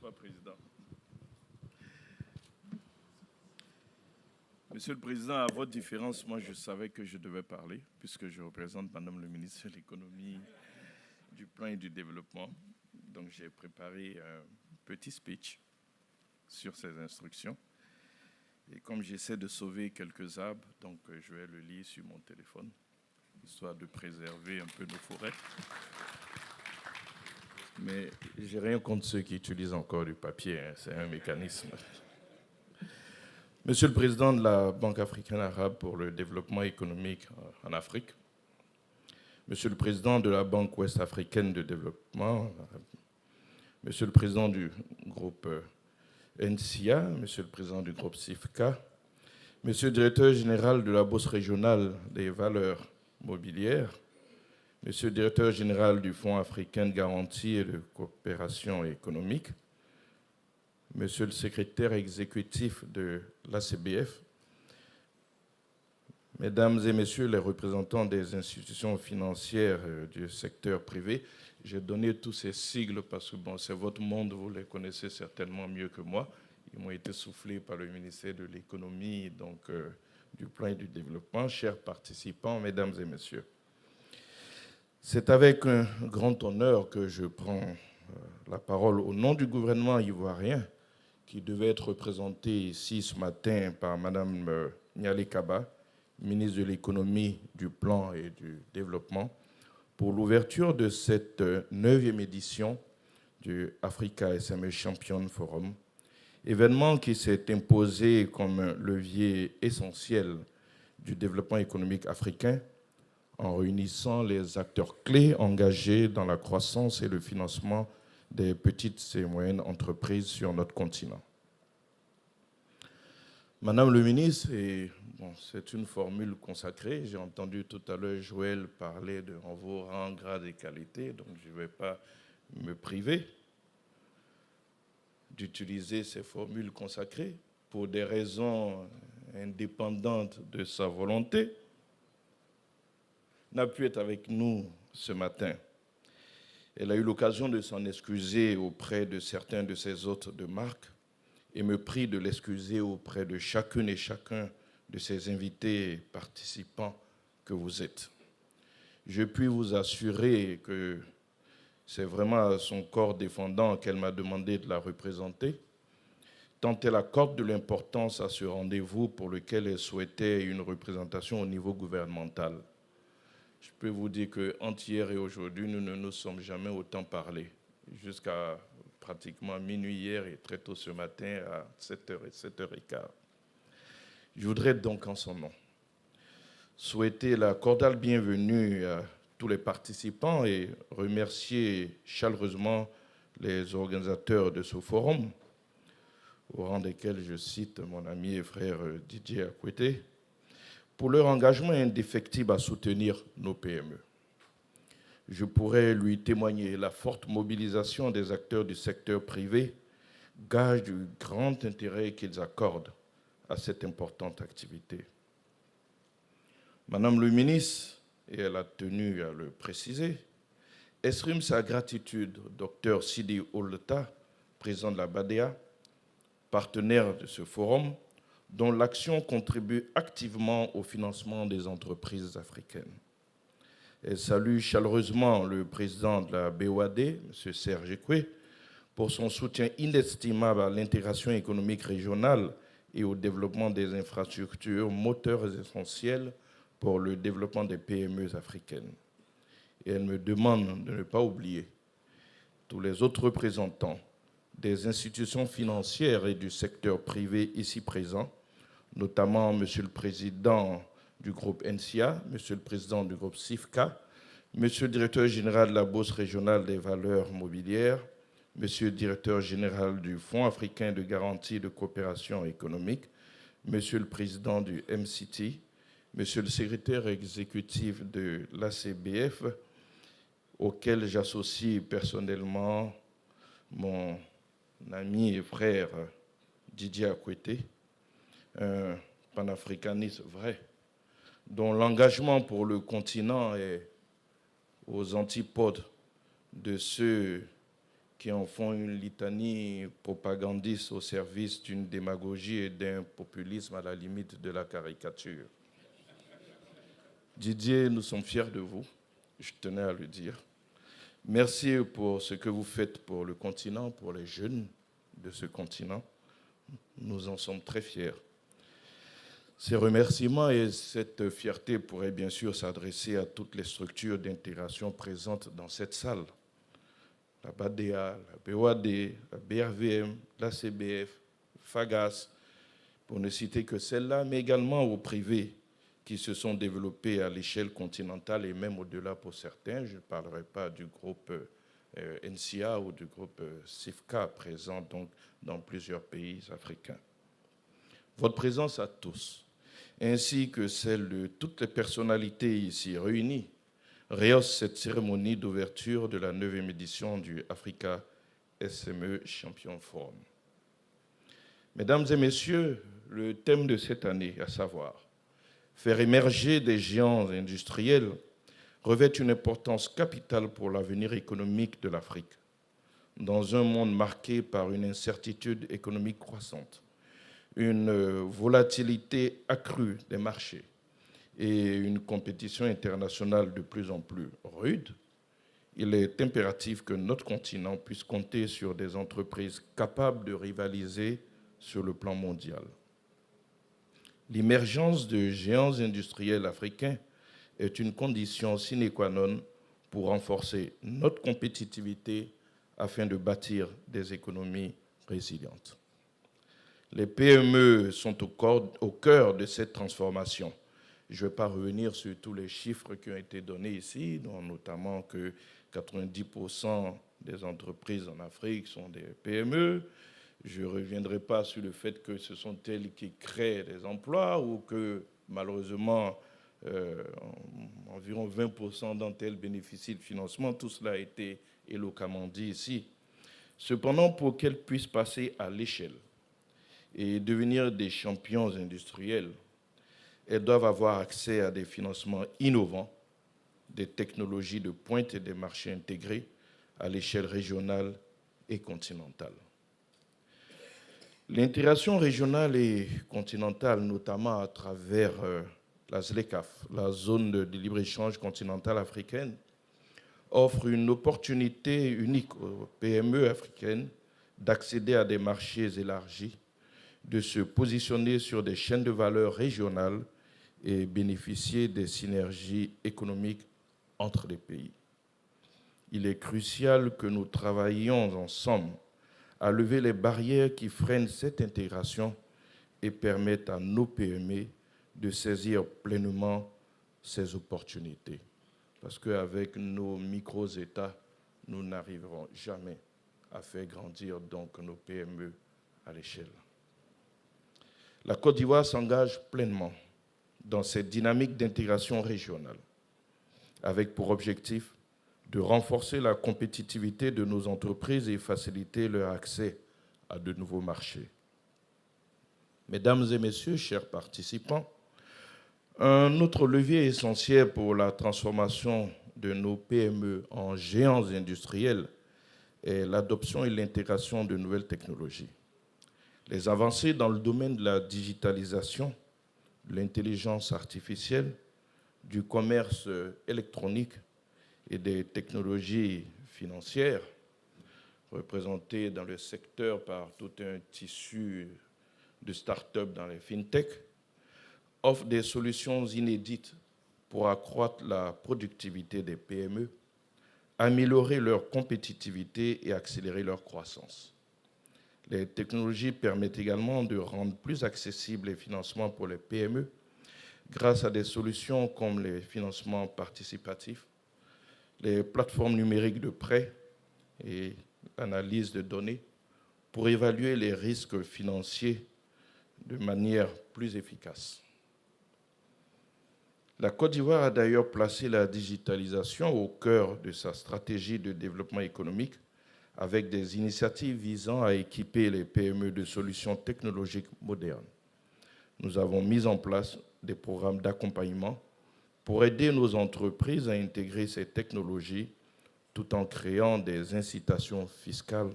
Bonsoir, Président. Monsieur le Président, à votre différence, moi je savais que je devais parler, puisque je représente Madame le ministre de l'Économie, du Plan et du Développement. Donc j'ai préparé un petit speech sur ces instructions. Et comme j'essaie de sauver quelques arbres, donc je vais le lire sur mon téléphone, histoire de préserver un peu nos forêts. Mais j'ai rien contre ceux qui utilisent encore du papier, hein, c'est un mécanisme. Monsieur le Président de la Banque africaine arabe pour le développement économique en Afrique, Monsieur le Président de la Banque ouest-africaine de développement, Monsieur le Président du groupe NCA, Monsieur le Président du groupe SIFCA, Monsieur le Directeur général de la Bourse régionale des valeurs mobilières, Monsieur le Directeur général du Fonds africain de garantie et de coopération économique, Monsieur le Secrétaire exécutif de l'ACBF, Mesdames et Messieurs les représentants des institutions financières du secteur privé, j'ai donné tous ces sigles parce que bon, c'est votre monde, vous les connaissez certainement mieux que moi. Ils m'ont été soufflés par le ministère de l'Économie, donc du Plan et du Développement. Chers participants, Mesdames et Messieurs, c'est avec un grand honneur que je prends la parole au nom du gouvernement ivoirien qui devait être représenté ici ce matin par Madame Nialé Kaba, ministre de l'Économie, du Plan et du Développement, pour l'ouverture de cette 9e édition du Africa SME Champion Forum, événement qui s'est imposé comme un levier essentiel du développement économique africain en réunissant les acteurs clés engagés dans la croissance et le financement des petites et moyennes entreprises sur notre continent. Madame le ministre, et bon, c'est une formule consacrée, j'ai entendu tout à l'heure Joël parler de en vos rangs, grades et qualités, donc je ne vais pas me priver d'utiliser ces formules consacrées pour des raisons indépendantes de sa volonté, n'a pu être avec nous ce matin. Elle a eu l'occasion de s'en excuser auprès de certains de ses hôtes de marque et me prie de l'excuser auprès de chacune et chacun de ses invités et participants que vous êtes. Je puis vous assurer que c'est vraiment à son corps défendant qu'elle m'a demandé de la représenter, tant elle accorde de l'importance à ce rendez-vous pour lequel elle souhaitait une représentation au niveau gouvernemental. Je peux vous dire qu'entre hier et aujourd'hui, nous ne nous sommes jamais autant parlé, jusqu'à pratiquement minuit hier et très tôt ce matin à 7h et 7h15. Je voudrais donc en son nom souhaiter la cordiale bienvenue à tous les participants et remercier chaleureusement les organisateurs de ce forum, au rang desquels je cite mon ami et frère Didier Akwete, pour leur engagement indéfectible à soutenir nos PME. Je pourrais lui témoigner la forte mobilisation des acteurs du secteur privé, gage du grand intérêt qu'ils accordent à cette importante activité. Madame le ministre, et elle a tenu à le préciser, exprime sa gratitude au Dr Sidi Oulta, président de la BADEA, partenaire de ce forum, dont l'action contribue activement au financement des entreprises africaines. Elle salue chaleureusement le président de la BOAD, M. Serge Ekwe, pour son soutien inestimable à l'intégration économique régionale et au développement des infrastructures, moteurs essentiels pour le développement des PME africaines. Et elle me demande de ne pas oublier tous les autres représentants des institutions financières et du secteur privé ici présents, notamment M. le Président du groupe NCA, M. le Président du groupe SIFCA, M. le Directeur général de la Bourse régionale des valeurs mobilières, M. le Directeur général du Fonds africain de garantie et de coopération économique, M. le Président du MCT, M. le Secrétaire exécutif de l'ACBF, auquel j'associe personnellement mon ami et frère Didier Akwete, un panafricaniste vrai, dont l'engagement pour le continent est aux antipodes de ceux qui en font une litanie propagandiste au service d'une démagogie et d'un populisme à la limite de la caricature. Didier, nous sommes fiers de vous, je tenais à le dire. Merci pour ce que vous faites pour le continent, pour les jeunes de ce continent. Nous en sommes très fiers. Ces remerciements et cette fierté pourraient bien sûr s'adresser à toutes les structures d'intégration présentes dans cette salle. La BADEA, la BOAD, la BRVM, la CBF, FAGAS, pour ne citer que celles-là, mais également aux privés qui se sont développés à l'échelle continentale et même au-delà pour certains. Je ne parlerai pas du groupe NCA ou du groupe CIFCA présent donc dans plusieurs pays africains. Votre présence à tous, ainsi que celle de toutes les personnalités ici réunies, rehausse cette cérémonie d'ouverture de la 9e édition du Africa SME Champion Forum. Mesdames et messieurs, le thème de cette année, à savoir faire émerger des géants industriels, revêt une importance capitale pour l'avenir économique de l'Afrique. Dans un monde marqué par une incertitude économique croissante, une volatilité accrue des marchés et une compétition internationale de plus en plus rude, il est impératif que notre continent puisse compter sur des entreprises capables de rivaliser sur le plan mondial. L'émergence de géants industriels africains est une condition sine qua non pour renforcer notre compétitivité afin de bâtir des économies résilientes. Les PME sont au cœur de cette transformation. Je ne vais pas revenir sur tous les chiffres qui ont été donnés ici, dont notamment que 90% des entreprises en Afrique sont des PME. Je ne reviendrai pas sur le fait que ce sont elles qui créent des emplois ou que malheureusement environ 20% d'entre elles bénéficient de financement. Tout cela a été éloquemment dit ici. Cependant, pour qu'elles puissent passer à l'échelle et devenir des champions industriels, elles doivent avoir accès à des financements innovants, des technologies de pointe et des marchés intégrés à l'échelle régionale et continentale. L'intégration régionale et continentale, notamment à travers la ZLECAf, la zone de libre-échange continentale africaine, offre une opportunité unique aux PME africaines d'accéder à des marchés élargis, de se positionner sur des chaînes de valeur régionales et bénéficier des synergies économiques entre les pays. Il est crucial que nous travaillions ensemble à lever les barrières qui freinent cette intégration et permettent à nos PME de saisir pleinement ces opportunités. Parce qu'avec nos micro-États, nous n'arriverons jamais à faire grandir donc nos PME à l'échelle. La Côte d'Ivoire s'engage pleinement dans cette dynamique d'intégration régionale, avec pour objectif de renforcer la compétitivité de nos entreprises et faciliter leur accès à de nouveaux marchés. Mesdames et messieurs, chers participants, un autre levier essentiel pour la transformation de nos PME en géants industriels est l'adoption et l'intégration de nouvelles technologies. Les avancées dans le domaine de la digitalisation, de l'intelligence artificielle, du commerce électronique et des technologies financières, représentées dans le secteur par tout un tissu de start-up dans les fintech, offrent des solutions inédites pour accroître la productivité des PME, améliorer leur compétitivité et accélérer leur croissance. Les technologies permettent également de rendre plus accessibles les financements pour les PME grâce à des solutions comme les financements participatifs, les plateformes numériques de prêt et l'analyse de données pour évaluer les risques financiers de manière plus efficace. La Côte d'Ivoire a d'ailleurs placé la digitalisation au cœur de sa stratégie de développement économique avec des initiatives visant à équiper les PME de solutions technologiques modernes. Nous avons mis en place des programmes d'accompagnement pour aider nos entreprises à intégrer ces technologies tout en créant des incitations fiscales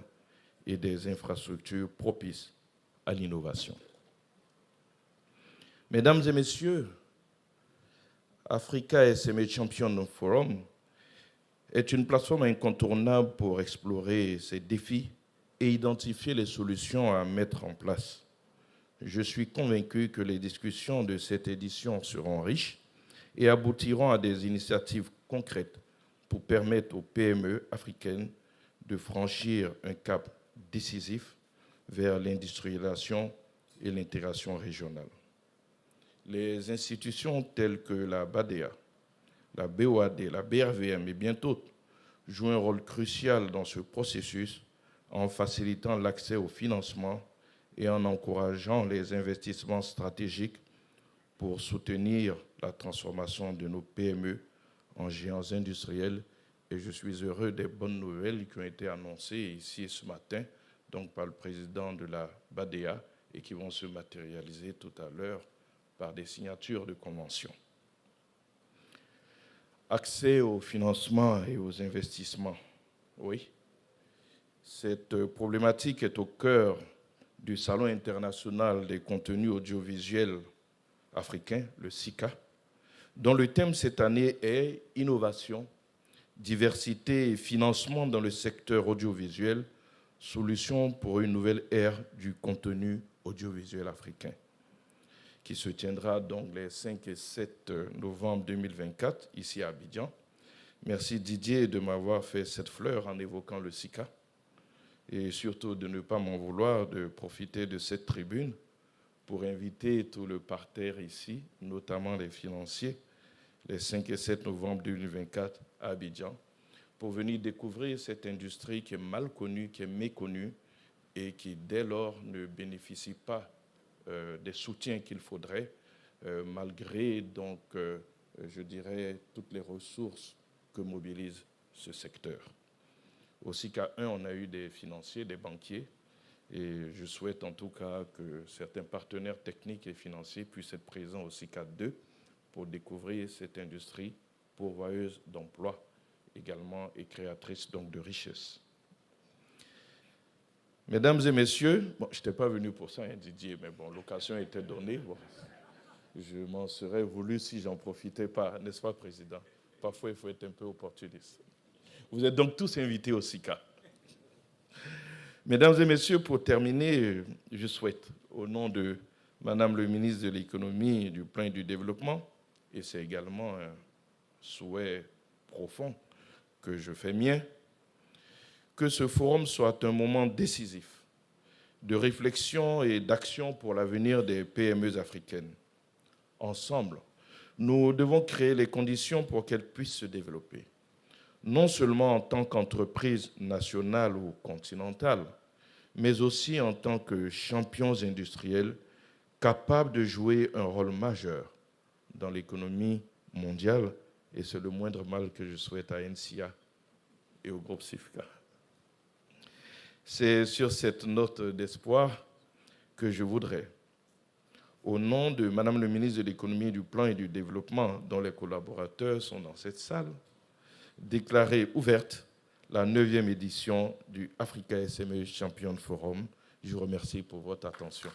et des infrastructures propices à l'innovation. Mesdames et messieurs, Africa SME Champion Forum est une plateforme incontournable pour explorer ces défis et identifier les solutions à mettre en place. Je suis convaincu que les discussions de cette édition seront riches et aboutiront à des initiatives concrètes pour permettre aux PME africaines de franchir un cap décisif vers l'industrialisation et l'intégration régionale. Les institutions telles que la BADEA, la BOAD, la BRVM et bien d'autres jouent un rôle crucial dans ce processus en facilitant l'accès au financement et en encourageant les investissements stratégiques pour soutenir la transformation de nos PME en géants industriels. Et je suis heureux des bonnes nouvelles qui ont été annoncées ici ce matin donc par le président de la BADEA et qui vont se matérialiser tout à l'heure par des signatures de conventions. Accès au financement et aux investissements. Oui, cette problématique est au cœur du Salon international des contenus audiovisuels africains, le SICA, dont le thème cette année est « Innovation, diversité et financement dans le secteur audiovisuel, solutions pour une nouvelle ère du contenu audiovisuel africain », qui se tiendra donc les 5 et 7 novembre 2024, ici à Abidjan. Merci Didier de m'avoir fait cette fleur en évoquant le SICA et surtout de ne pas m'en vouloir de profiter de cette tribune pour inviter tout le parterre ici, notamment les financiers, les 5 et 7 novembre 2024 à Abidjan, pour venir découvrir cette industrie qui est mal connue, qui est méconnue et qui, dès lors, ne bénéficie pas des soutiens qu'il faudrait, malgré, donc, je dirais, toutes les ressources que mobilise ce secteur. Au SICA 1, on a eu des financiers, des banquiers, et je souhaite en tout cas que certains partenaires techniques et financiers puissent être présents au SICA 2 pour découvrir cette industrie pourvoyeuse d'emplois également et créatrice donc de richesses. Mesdames et messieurs, bon, je n'étais pas venu pour ça, hein, Didier, mais bon, l'occasion était donnée. Bon, je m'en serais voulu si j'en profitais pas, n'est-ce pas, Président? Parfois, il faut être un peu opportuniste. Vous êtes donc tous invités au SICA. Mesdames et messieurs, pour terminer, je souhaite, au nom de Madame le ministre de l'Économie, du Plan et du Développement, et c'est également un souhait profond que je fais mien, que ce forum soit un moment décisif de réflexion et d'action pour l'avenir des PME africaines. Ensemble, nous devons créer les conditions pour qu'elles puissent se développer, non seulement en tant qu'entreprise nationale ou continentale, mais aussi en tant que champions industriels capables de jouer un rôle majeur dans l'économie mondiale, et c'est le moindre mal que je souhaite à NCA et au groupe SIFCA. C'est sur cette note d'espoir que je voudrais, au nom de Madame le ministre de l'Économie, du Plan et du Développement, dont les collaborateurs sont dans cette salle, déclarer ouverte la 9e édition du Africa SME Champion Forum. Je vous remercie pour votre attention.